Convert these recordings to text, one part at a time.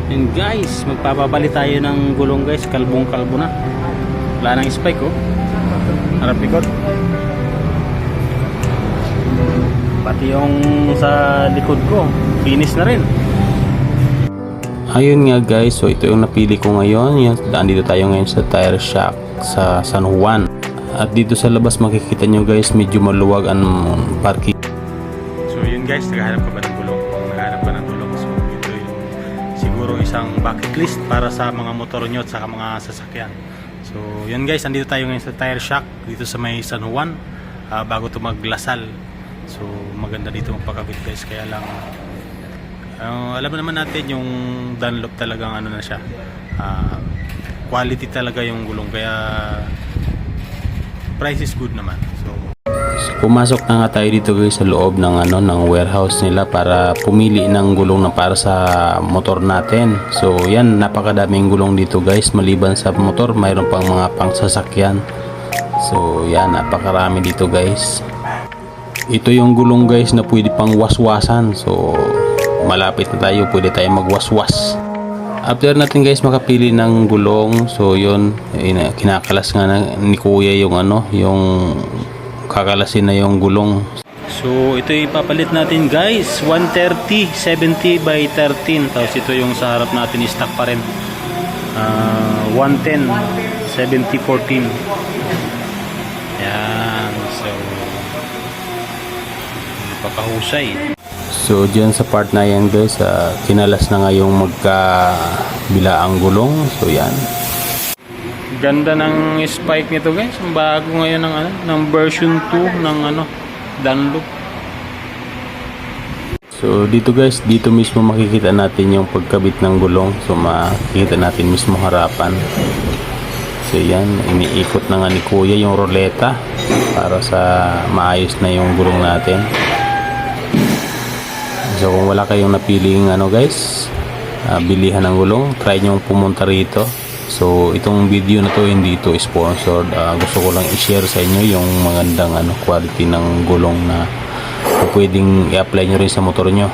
And guys, magpapapalit tayo ng gulong guys. Kalbong kalbo na. Wala nang spike oh. Harap likod. Pati yung sa likod ko, finish na rin. Ayun nga guys, so ito yung napili ko ngayon. Andito tayo ngayon sa tire shack sa San Juan. At dito sa labas makikita nyo guys, medyo maluwag ang parking. So yun guys, naghahanap ka ba ng gulong? Naghahanap ka ng gulong. So ito yung siguro isang bucket list para sa mga motor nyo at sa mga sasakyan. So yun guys, andito tayo ngayon sa tire shack dito sa may San Juan, bago to maglasal. So maganda dito magpakabit guys, kaya lang alam naman natin yung Dunlop talagang ano na siya, quality talaga yung gulong, kaya price is good naman. So pumasok na nga tayo dito guys sa loob ng ng warehouse nila para pumili ng gulong na para sa motor natin. So yan, napakadaming gulong dito guys, maliban sa motor mayroon pang mga pangsasakyan. So yan, napakarami dito guys. Ito yung gulong guys na pwede pang waswasan. So malapit na tayo, pwede tayo magwaswas. After natin guys makapili ng gulong, so yun, kinakalas nga ni kuya yung yung kakalasin na yung gulong. So ito ipapalit natin guys, 130 70 by 13. Tapos ito yung sa harap natin, stock pa rin, 110 70 14. Yan, so papahusay. So dyan sa part na yan guys, kinalas na nga yung magkabilaang gulong. So yan, ganda ng spike nito guys, bago ngayon ng ng version 2 ng Dunlop. So dito guys, dito mismo makikita natin yung pagkabit ng gulong. So makikita natin mismo harapan. So yan, iniikot na nga ni kuya yung roleta para sa maayos na yung gulong natin. So kung wala kayong napiling guys, bilihan ng gulong, try nyo pumunta rito. So itong video na to hindi ito sponsored, gusto ko lang i-share sa inyo yung magandang quality ng gulong na pwedeng i-apply nyo rin sa motor nyo.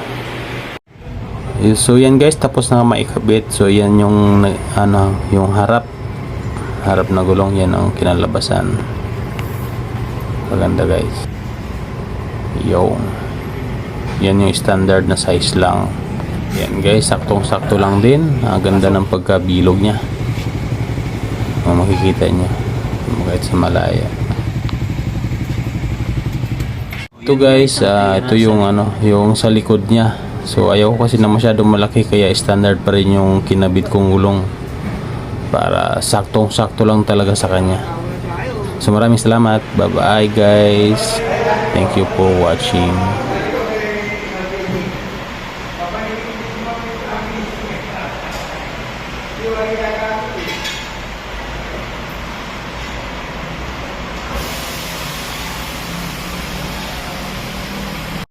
So yan guys, tapos na maikabit. So yan yung yung harap na gulong, yan ang kinalabasan. Maganda guys. Yan yung standard na size lang. Yan guys, saktong-sakto lang din. Ganda ng pagkabilog niya. Makikita niyo kahit sa malaya. Ito guys, ito yung yung sa likod niya. So ayaw ko kasi na masyadong malaki, kaya standard pa rin yung kinabit kong gulong para saktong-sakto lang talaga sa kanya. So maraming salamat. Bye bye guys. Thank you for watching. You